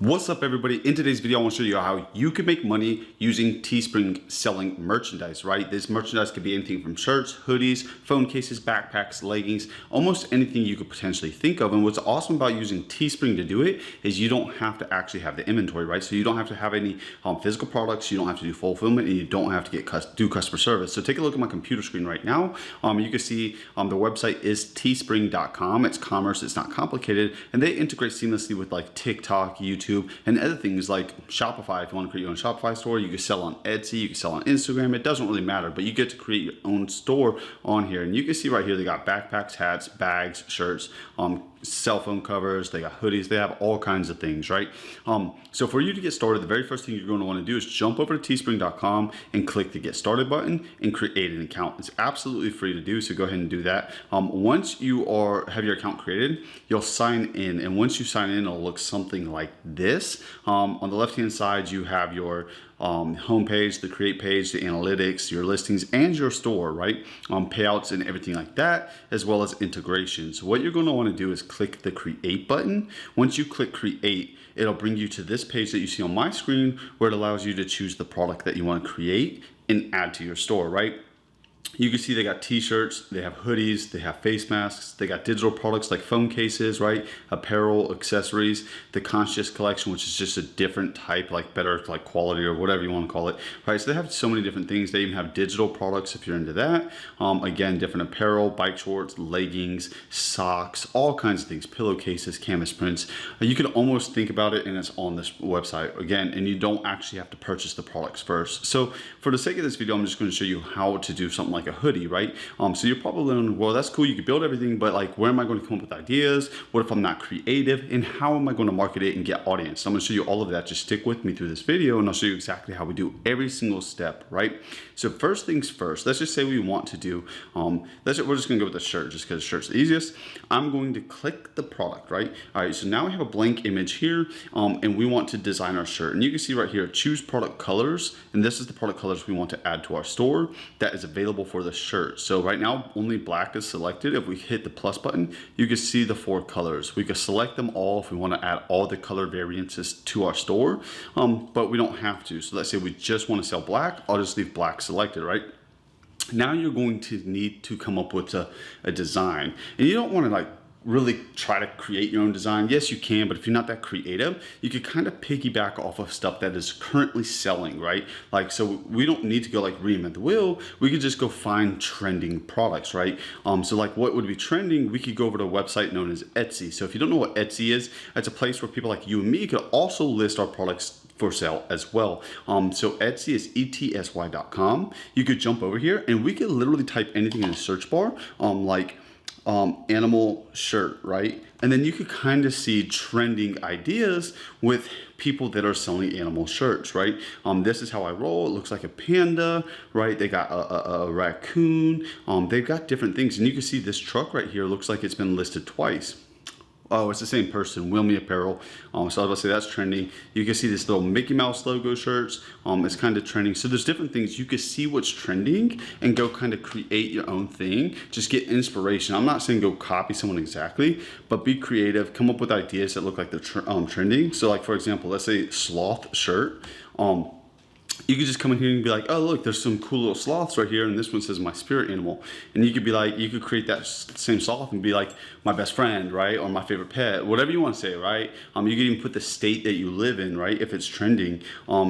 What's up, everybody? In today's video, I want to show you how you can make money using Teespring selling merchandise, right? This merchandise could be anything from shirts, hoodies, phone cases, backpacks, leggings, almost anything you could potentially think of. And what's awesome about using Teespring to do it is you don't have to actually have the inventory, right? So you don't have to have any physical products, you don't have to do fulfillment, and you don't have to do customer service. So take a look at my computer screen right now. You can see the website is teespring.com. It's commerce, it's not complicated, and they integrate seamlessly with like TikTok, YouTube, and other things like Shopify. If you want to create your own Shopify store, you can sell on Etsy, you can sell on Instagram. It doesn't really matter, but you get to create your own store on here. And you can see right here, they got backpacks, hats, bags, shirts, cell phone covers, they got hoodies, they have all kinds of things, right? So for you to get started, the very first thing you're going to want to do is jump over to teespring.com and click the get started button and create an account. It's absolutely free to do, so go ahead and do that. Once you have your account created, you'll sign in, and once you sign in, it'll look something like this. On the left hand side, you have your homepage, the create page, the analytics, your listings, and your store, right? Payouts and everything like that, as well as integration. So what you're going to want to do is click the create button. Once you click create, it'll bring you to this page that you see on my screen, where it allows you to choose the product that you want to create and add to your store, right? You can see they got t-shirts, they have hoodies, they have face masks, they got digital products like phone cases, right? Apparel, accessories, the conscious collection, which is just a different type, like better like quality or whatever you want to call it, right? So they have so many different things. They even have digital products if you're into that. Again, different apparel, bike shorts, leggings, socks, all kinds of things, pillowcases, canvas prints. You can almost think about it and it's on this website again, and you don't actually have to purchase the products first. So for the sake of this video, I'm just going to show you how to do something like a hoodie, right? So you're probably wondering, well, that's cool, you can build everything, but like, where am I going to come up with ideas? What if I'm not creative? And how am I going to market it and get audience? So I'm going to show you all of that. Just stick with me through this video and I'll show you exactly how we do every single step, right? So first things first, let's just say we want to do, we're just going to go with the shirt just because shirt's the easiest. I'm going to click the product, right? All right, so now we have a blank image here, and we want to design our shirt. And you can see right here, choose product colors, and this is the product colors we want to add to our store that is available for the shirt. So right now, only black is selected. If we hit the plus button, you can see the 4 colors. We can select them all if we want to add all the color variances to our store, but we don't have to. So let's say we just want to sell black. I'll just leave black selected, right? Now you're going to need to come up with a design, and you don't want to like really try to create your own design. Yes, you can, but if you're not that creative, you could kind of piggyback off of stuff that is currently selling, right? Like, so we don't need to go like reinvent the wheel. We could just go find trending products, right? So like what would be trending? We could go over to a website known as Etsy. So if you don't know what Etsy is, it's a place where people like you and me could also list our products for sale as well. So Etsy is etsy.com. You could jump over here and we could literally type anything in the search bar, like animal shirt, right? And then you could kind of see trending ideas with people that are selling animal shirts, right? This is how I roll. It looks like a panda, right? They got a raccoon. They've got different things. And you can see this truck right here looks like it's been listed twice. Oh, it's the same person, Wilmy Apparel. So I was about to say that's trending. You can see this little Mickey Mouse logo shirts. It's kind of trending. So there's different things. You can see what's trending and go kind of create your own thing. Just get inspiration. I'm not saying go copy someone exactly, but be creative. Come up with ideas that look like they're trending. So like, for example, let's say sloth shirt. You could just come in here and be like, oh, look, there's some cool little sloths right here. And this one says my spirit animal. And you could be like, you could create that same sloth and be like my best friend, right? Or my favorite pet, whatever you want to say, right? You could even put the state that you live in, right? If it's trending,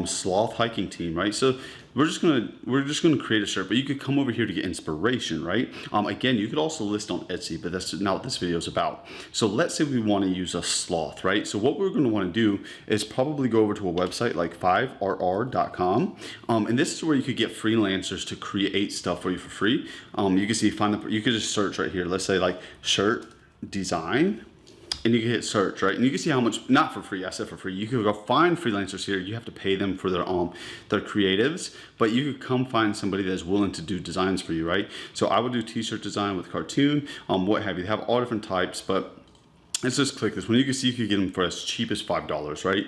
sloth hiking team, right? So we're just gonna create a shirt, but you could come over here to get inspiration, right? Again, you could also list on Etsy, but that's not what this video is about. So let's say we want to use a sloth, right? So what we're going to want to do is probably go over to a website like 5rr.com, and this is where you could get freelancers to create stuff for you for free. You can see you could just search right here. Let's say like shirt design. And you can hit search, right? And you can see how much, not for free, I said for free. You could go find freelancers here. You have to pay them for their creatives, but you could come find somebody that's willing to do designs for you, right? So I would do t-shirt design with cartoon, what have you. They have all different types, but let's just click this one. You can see you could get them for as cheap as $5, right?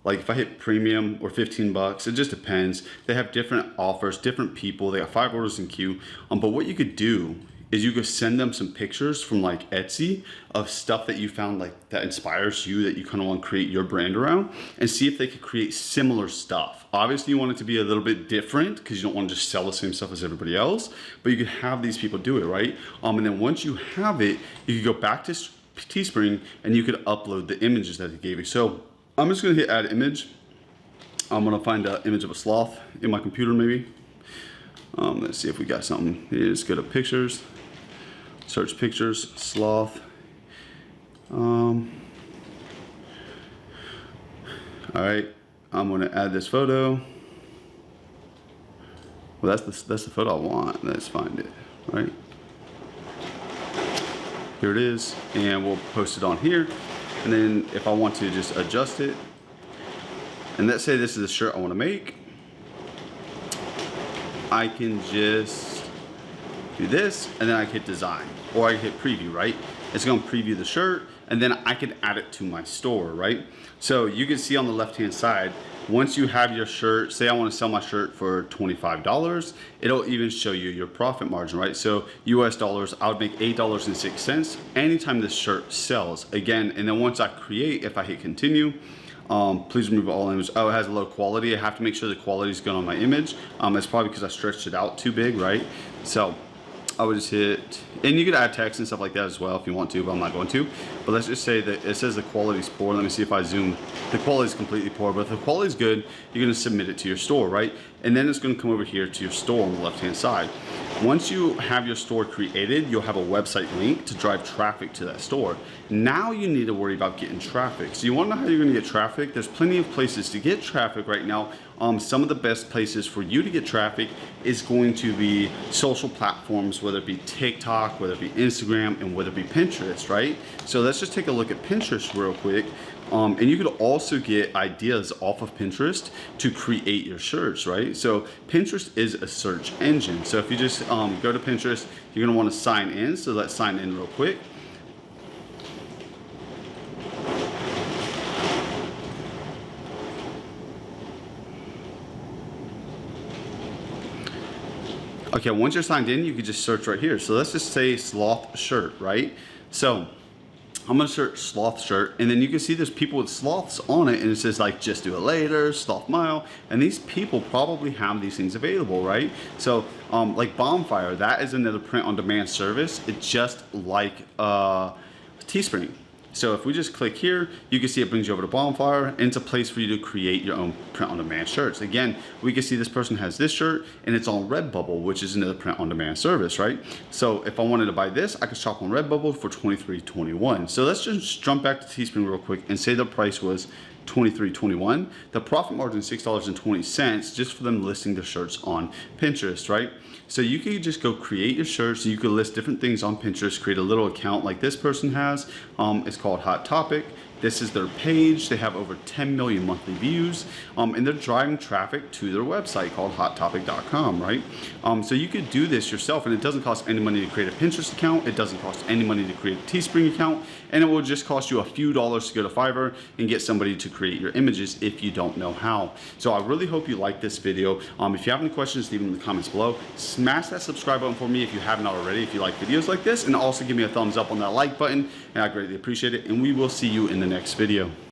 Like if I hit premium or 15 bucks, it just depends. They have different offers, different people. They got 5 orders in queue. But what you could do is you could send them some pictures from like Etsy of stuff that you found like that inspires you, that you kind of want to create your brand around, and see if they could create similar stuff. Obviously you want it to be a little bit different because you don't want to just sell the same stuff as everybody else, but you could have these people do it, right? And then once you have it, you could go back to Teespring and you could upload the images that it gave you. So I'm just gonna hit add image. I'm gonna find an image of a sloth in my computer maybe. Let's see if we got something. Let's go to pictures, search pictures, sloth. All right, I'm gonna add this photo. Well, that's the photo I want. Let's find it, right? Here it is, and we'll post it on here. And then if I want to just adjust it, and let's say this is a shirt I want to make, I can just do this, and then I hit design, or I hit preview, right? It's gonna preview the shirt, and then I can add it to my store, right? So you can see on the left-hand side, once you have your shirt, say I wanna sell my shirt for $25, it'll even show you your profit margin, right? So US dollars, I would make $8.06 anytime this shirt sells. Again, and then once I create, if I hit continue, please remove all images. Oh, it has low quality. I have to make sure the quality is good on my image. It's probably because I stretched it out too big, right? So I would just hit, and you could add text and stuff like that as well if you want to, but I'm not going to. But let's just say that it says the quality is poor. Let me see if I zoom. The quality is completely poor, but if the quality is good, you're gonna submit it to your store, right? And then it's gonna come over here to your store on the left-hand side. Once you have your store created, you'll have a website link to drive traffic to that store. Now you need to worry about getting traffic. So you wanna know how you're gonna get traffic? There's plenty of places to get traffic right now. Some of the best places for you to get traffic is going to be social platforms, whether it be TikTok, whether it be Instagram, and whether it be Pinterest, right? So let's just take a look at Pinterest real quick. And you could also get ideas off of Pinterest to create your shirts, right? So Pinterest is a search engine. So if you just go to Pinterest, you're gonna wanna sign in. So let's sign in real quick. Okay, once you're signed in, you can just search right here. So let's just say sloth shirt, right? So I'm gonna search sloth shirt, and then you can see there's people with sloths on it, and it says like just do it later, sloth mile, and these people probably have these things available, right? So like Bonfire, that is another print on demand service. It's just like Teespring. So if we just click here, you can see it brings you over to Bonfire, and it's a place for you to create your own print-on-demand shirts. Again, we can see this person has this shirt, and it's on Redbubble, which is another print-on-demand service, right? So if I wanted to buy this, I could shop on Redbubble for $23.21. So let's just jump back to Teespring real quick and say the price was $23.21. The profit margin is $6.20 just for them listing their shirts on Pinterest, right? So you can just go create your shirts. You can list different things on Pinterest, create a little account like this person has. It's called Hot Topic. This is their page. They have over 10 million monthly views, and they're driving traffic to their website called hottopic.com, right? So you could do this yourself, and it doesn't cost any money to create a Pinterest account. It doesn't cost any money to create a Teespring account, and it will just cost you a few dollars to go to Fiverr and get somebody to create your images if you don't know how. So I really hope you like this video. If you have any questions, leave them in the comments below. Smash that subscribe button for me if you haven't already, if you like videos like this, and also give me a thumbs up on that like button, and I greatly appreciate it, and we will see you in the next video.